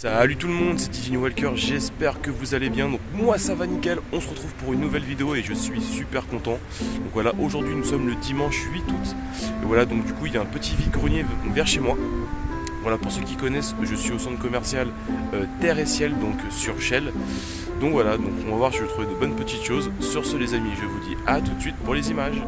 Salut tout le monde, c'est Divine Walker, j'espère que vous allez bien. Donc moi ça va nickel, on se retrouve pour une nouvelle vidéo et je suis super content. Donc voilà, aujourd'hui nous sommes le dimanche 8 août. Et voilà, donc du coup il y a un petit vide-grenier vers chez moi. Voilà, pour ceux qui connaissent, je suis au centre commercial Terre et Ciel, donc sur Shell. Donc voilà, donc on va voir si je vais trouver de bonnes petites choses. Sur ce les amis, je vous dis à tout de suite pour les images.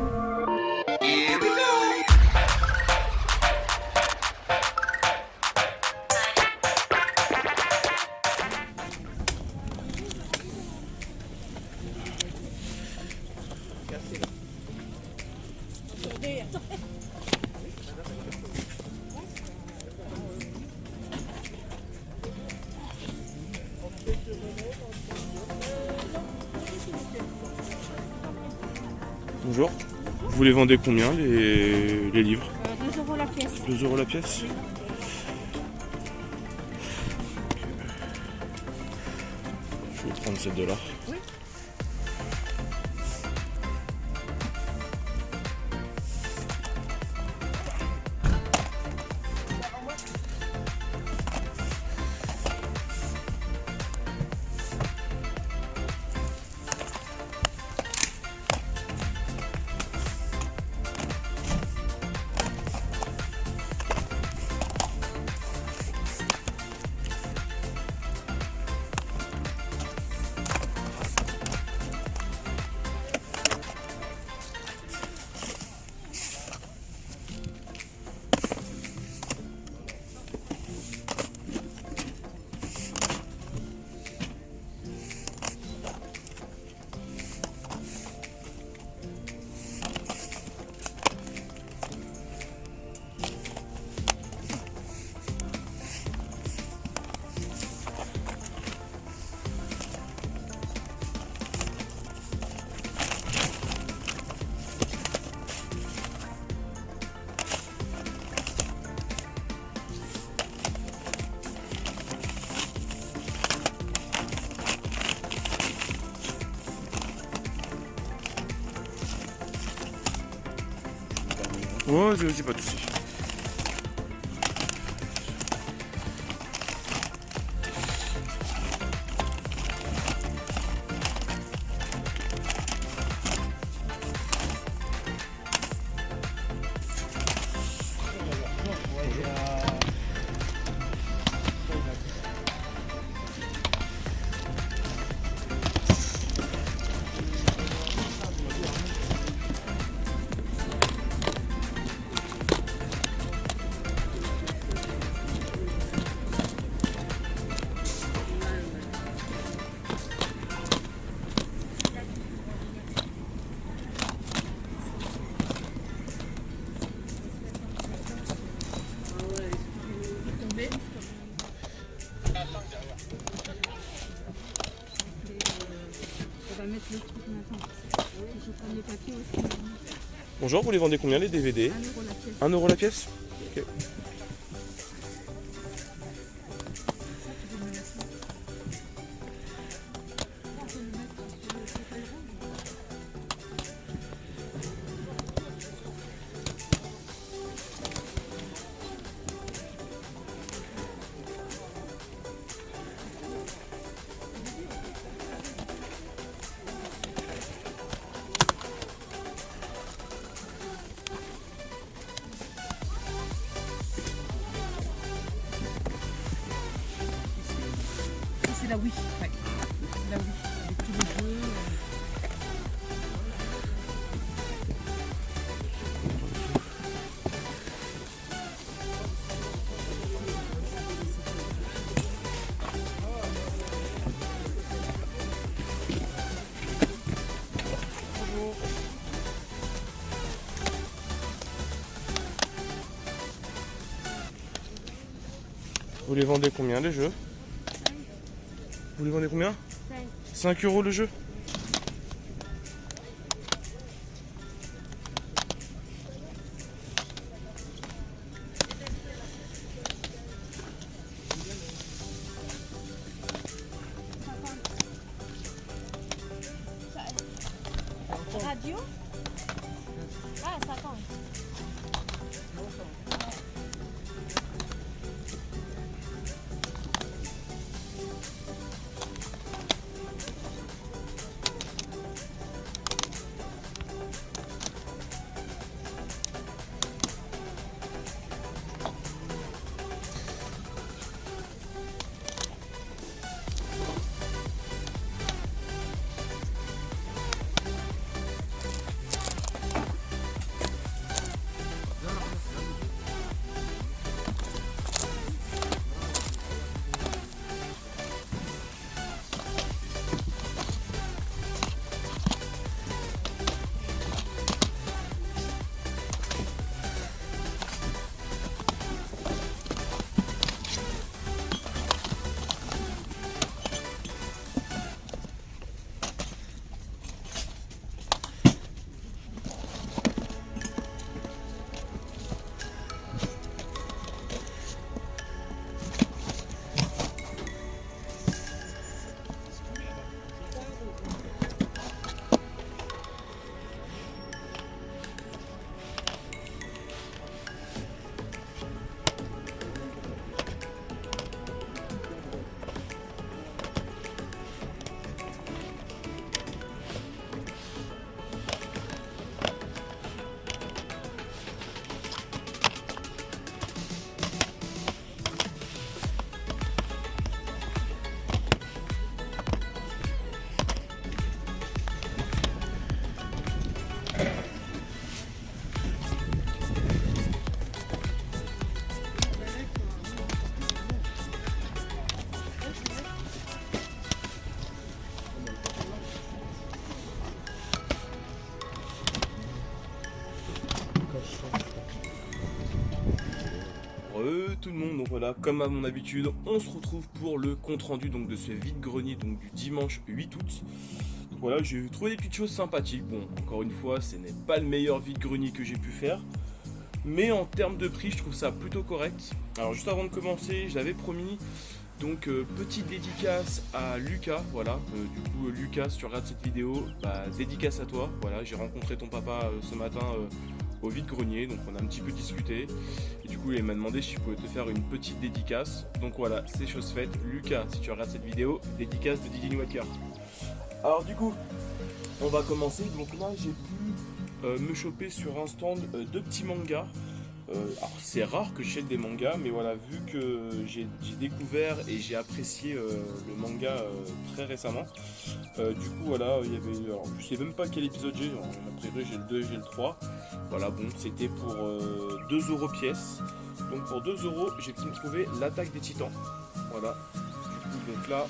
Bonjour, vous les vendez combien les livres 2 € la pièce. 2 € la pièce. Je vais prendre 7 $. Oui. Ouais, vas-y, pas de soucis. Bonjour, vous les vendez combien les DVD 1 € la pièce. 1 € la pièce. Ok. C'est la Wii, ouais. La Wii, avec tous les jeux. Vous les vendez combien les jeux? Vous les vendez combien? 5 € le jeu? Radio? Ah, 50. voilà, comme à mon habitude, on se retrouve pour le compte rendu donc de ce vide-grenier donc du dimanche 8 août. Donc voilà, j'ai trouvé des petites choses sympathiques. Bon, encore une fois, ce n'est pas le meilleur vide-grenier que j'ai pu faire, mais en termes de prix, je trouve ça plutôt correct. Alors juste avant de commencer, je l'avais promis, donc petite dédicace à Lucas, voilà, du coup Lucas, si tu regardes cette vidéo, bah, dédicace à toi, voilà, j'ai rencontré ton papa ce matin au vide-grenier, donc on a un petit peu discuté, et du coup il m'a demandé si je pouvais te faire une petite dédicace, donc voilà, c'est chose faite. Lucas, si tu regardes cette vidéo, dédicace de DJ Walker. Alors du coup, on va commencer, donc là j'ai pu me choper sur un stand de petits mangas. Alors c'est rare que j'achète des mangas, mais voilà, vu que j'ai découvert et j'ai apprécié le manga très récemment, du coup voilà, il y avait, alors je sais même pas quel épisode j'ai, a priori j'ai le 2 et j'ai le 3, voilà, bon, c'était pour 2 € pièce, donc pour 2 € j'ai pu me trouver l'attaque des titans, voilà, du coup donc là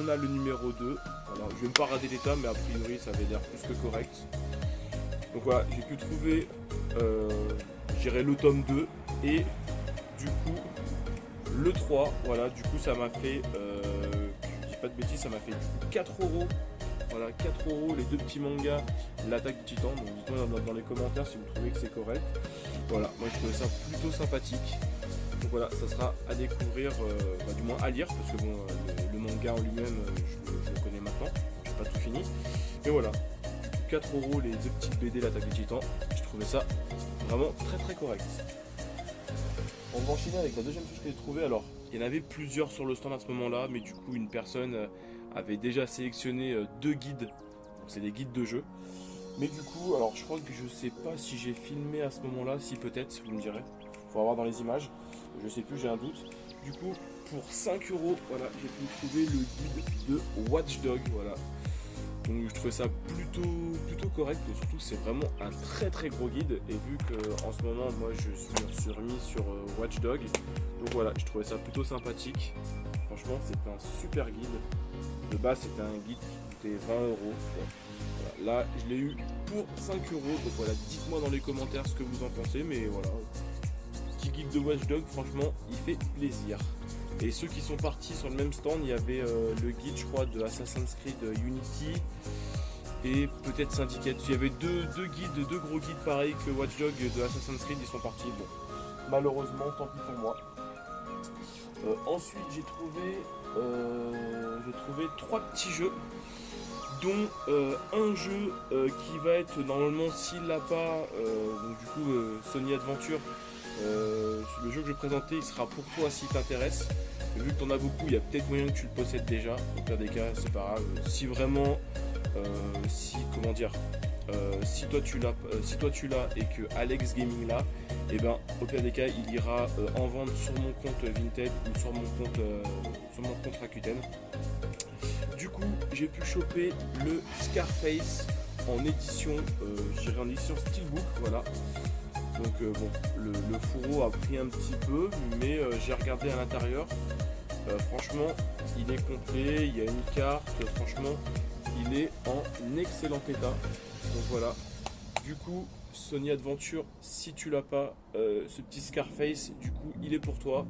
on a le numéro 2, voilà, je vais même pas rater l'état, mais a priori ça avait l'air plus que correct, donc voilà, j'ai pu trouver j'irai le tome 2 et du coup le 3, voilà, du coup ça m'a fait, je dis pas de bêtises, ça m'a fait 4 €, voilà, 4 € les deux petits mangas, l'attaque du titan, donc dites-moi dans les commentaires si vous trouvez que c'est correct, voilà, moi je trouvais ça plutôt sympathique, donc voilà, ça sera à découvrir, du moins à lire, parce que bon, le manga en lui-même, je le connais maintenant, j'ai pas tout fini, mais voilà, 4 € les deux petites BD, l'attaque du titan, je trouvais ça vraiment très correct. On va enchaîner avec la deuxième chose que j'ai trouvée. Alors, il y en avait plusieurs sur le stand à ce moment-là, mais du coup, une personne avait déjà sélectionné 2 guides. C'est des guides de jeu. Mais du coup, alors je crois que je sais pas si j'ai filmé à ce moment-là, si peut-être, vous me direz. Faut voir dans les images. Je sais plus, j'ai un doute. Du coup, pour 5 €, voilà, j'ai pu trouver le guide de Watch Dogs, voilà. Donc je trouvais ça plutôt correct, et surtout c'est vraiment un très gros guide, et vu que en ce moment moi je suis remis sur Watch Dogs, donc voilà, je trouvais ça plutôt sympathique. Franchement c'est un super guide. De base c'était un guide qui coûtait 20 €. Voilà. Là je l'ai eu pour 5 €, donc voilà, dites-moi dans les commentaires ce que vous en pensez, mais voilà, petit guide de Watch Dogs, franchement il fait plaisir. Et ceux qui sont partis sur le même stand, il y avait le guide, je crois, de Assassin's Creed Unity et peut-être Syndicate. Il y avait deux gros guides pareils que Watch Dogs de Assassin's Creed, ils sont partis. Bon, malheureusement, tant pis pour moi. Ensuite, j'ai trouvé 3 petits jeux, dont un jeu qui va être normalement, s'il l'a pas, donc du coup Sony Adventure. Le jeu que je vais présenter, il sera pour toi si t'intéresse. Vu que tu en as beaucoup, il y a peut-être moyen que tu le possèdes déjà. Au pire des cas, c'est pas grave. Si vraiment, si toi tu l'as et que Alex Gaming l'a, et ben au pire des cas, il ira en vente sur mon compte Vinted ou sur mon compte Rakuten. Du coup, j'ai pu choper le Scarface en édition, je dirais en édition Steelbook, voilà. Donc bon, le fourreau a pris un petit peu, mais j'ai regardé à l'intérieur. Franchement, il est complet, il y a une carte, franchement, il est en excellent état. Donc voilà, du coup, Sony Adventure, si tu l'as pas, ce petit Scarface, du coup, il est pour toi.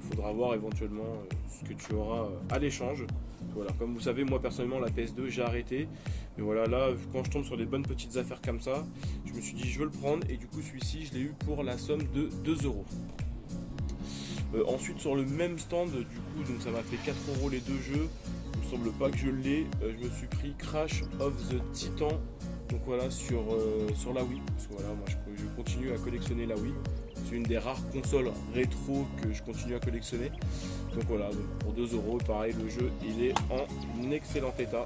Faudra voir éventuellement ce que tu auras à l'échange. Voilà, comme vous savez, moi personnellement la PS2 j'ai arrêté, mais voilà, là quand je tombe sur des bonnes petites affaires comme ça, je me suis dit je veux le prendre, et du coup celui-ci je l'ai eu pour la somme de 2 €. Ensuite sur le même stand, du coup donc ça m'a fait 4 € les deux jeux. Il me semble pas que je l'ai, je me suis pris Crash of the Titan, donc voilà, sur la Wii, parce que voilà, moi je continue à collectionner la Wii. C'est une des rares consoles rétro que je continue à collectionner. Donc voilà, donc pour 2 €, pareil, le jeu il est en excellent état.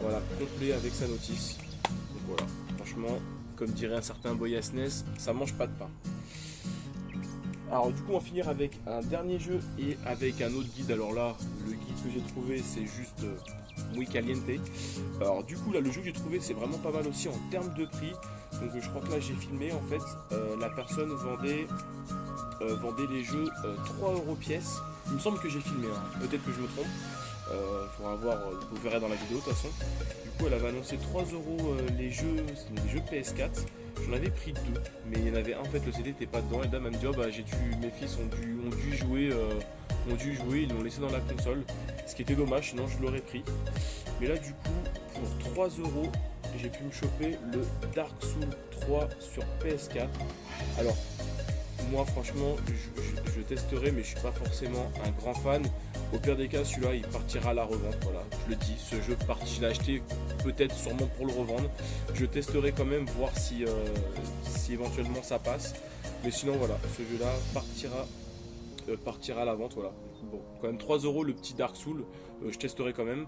Voilà, complet avec sa notice. Donc voilà, franchement, comme dirait un certain Boy SNES, ça mange pas de pain. Alors du coup on va finir avec un dernier jeu et avec un autre guide. Alors là, le guide que j'ai trouvé c'est juste muy caliente. Alors du coup là, le jeu que j'ai trouvé c'est vraiment pas mal aussi en termes de prix. Donc je crois que là j'ai filmé, en fait la personne vendait les jeux 3 € pièce. Il me semble que j'ai filmé, hein. Peut-être que je me trompe. Faudra voir, vous verrez dans la vidéo de toute façon. Du coup, elle avait annoncé 3 € les jeux, c'est des jeux PS4. J'en avais pris 2, mais il y en avait un, en fait, le CD n'était pas dedans. Et là, elle m'a dit, oh, bah, mes fils ont dû jouer, ils l'ont laissé dans la console. Ce qui était dommage, sinon je l'aurais pris. Mais là, du coup, pour 3 €, j'ai pu me choper le Dark Souls 3 sur PS4. Alors, moi, franchement, je testerai, mais je suis pas forcément un grand fan. Au pire des cas, celui-là, il partira à la revente. Voilà, je le dis, ce jeu je l'ai acheté peut-être sûrement pour le revendre. Je testerai quand même, voir si éventuellement ça passe. Mais sinon, voilà, ce jeu-là partira à la vente. Voilà. Bon, quand même 3 € le petit Dark Souls, je testerai quand même.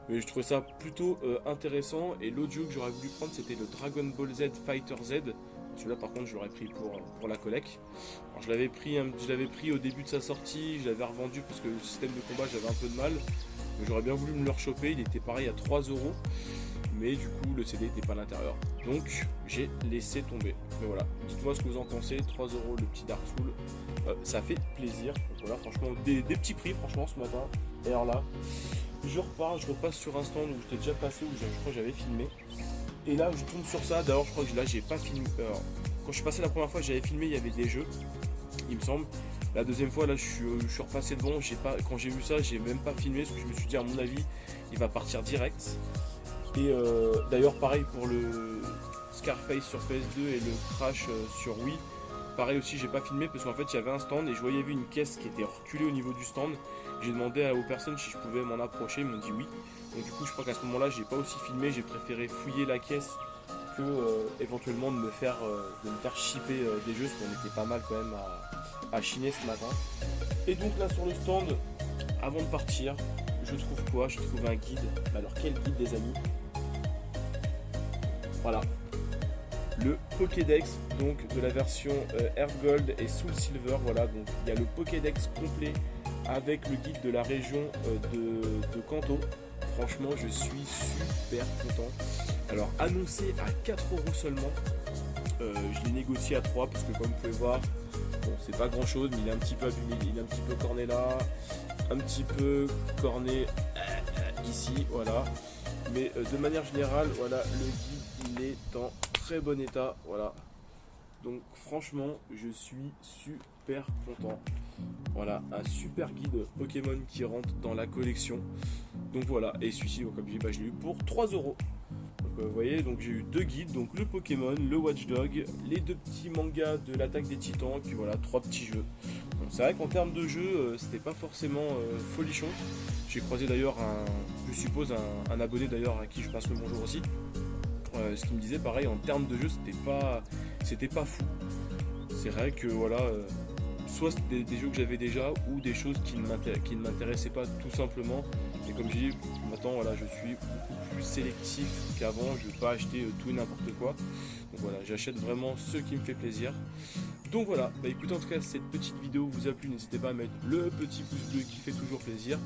Mais je trouvais ça plutôt intéressant. Et l'autre jeu que j'aurais voulu prendre, c'était le Dragon Ball Z Fighter Z. Celui-là, par contre, je l'aurais pris pour la collecte. Alors, je l'avais pris au début de sa sortie, je l'avais revendu parce que le système de combat, j'avais un peu de mal. J'aurais bien voulu me le rechoper, il était pareil à 3 €. Mais du coup, le CD n'était pas à l'intérieur. Donc, j'ai laissé tomber. Mais voilà, dites-moi ce que vous en pensez. 3 € le petit Dark Souls, ça fait plaisir. Donc voilà, franchement, des petits prix, franchement, ce matin. Et alors là, je repasse sur un stand où j'étais déjà passé, où je crois que j'avais filmé. Et là, je tombe sur ça. D'ailleurs, je crois que là, j'ai pas filmé. Alors, quand je suis passé la première fois, j'avais filmé, il y avait des jeux, il me semble. La deuxième fois, là, je suis repassé devant. Quand j'ai vu ça, j'ai même pas filmé parce que je me suis dit, à mon avis, il va partir direct. Et d'ailleurs, pareil pour le Scarface sur PS2 et le Crash sur Wii. Pareil aussi, j'ai pas filmé parce qu'en fait, il y avait un stand et je voyais une caisse qui était reculée au niveau du stand. J'ai demandé aux personnes si je pouvais m'en approcher, ils m'ont dit oui. Donc du coup, je crois qu'à ce moment-là, j'ai pas aussi filmé, j'ai préféré fouiller la caisse que éventuellement de me faire shipper des jeux, parce qu'on était pas mal quand même à chiner ce matin. Et donc là sur le stand, avant de partir, je trouve quoi? Je trouve un guide. Alors quel guide, les amis? Voilà. Le Pokédex, donc de la version Earth Gold et Soul Silver. Voilà, donc il y a le Pokédex complet avec le guide de la région de Kanto. Franchement, je suis super content. Alors, annoncé à 4 € seulement. Je l'ai négocié à 3 parce que, comme vous pouvez voir, bon, c'est pas grand chose, mais il est un petit peu abîmé. Il est un petit peu corné là, un petit peu corné ici, voilà. Mais de manière générale, voilà, le guide il est en très bon état, voilà. Donc franchement, je suis super content. Voilà, un super guide Pokémon qui rentre dans la collection. Donc voilà, et celui-ci, comme je dis, je l'ai eu pour 3 €. Donc vous voyez, donc j'ai eu 2 guides, donc le Pokémon, le Watchdog, les 2 petits mangas de l'attaque des Titans, et puis voilà, 3 petits jeux. Donc c'est vrai qu'en termes de jeu, c'était pas forcément folichon. J'ai croisé d'ailleurs je suppose un abonné d'ailleurs à qui je passe le bonjour aussi. Ce qui me disait pareil, en termes de jeu, c'était pas fou. C'est vrai que voilà, soit c'était des jeux que j'avais déjà ou des choses qui ne m'intéressaient pas tout simplement. Et comme je dis, maintenant voilà, je suis beaucoup plus sélectif qu'avant, je ne vais pas acheter tout et n'importe quoi. Donc voilà, j'achète vraiment ce qui me fait plaisir. Donc voilà, écoutez, en tout cas, cette petite vidéo vous a plu, n'hésitez pas à mettre le petit pouce bleu qui fait toujours plaisir,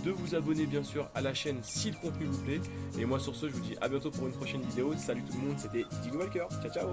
de vous abonner bien sûr à la chaîne si le contenu vous plaît. Et moi sur ce, je vous dis à bientôt pour une prochaine vidéo. Salut tout le monde, c'était Digo Walker, ciao ciao.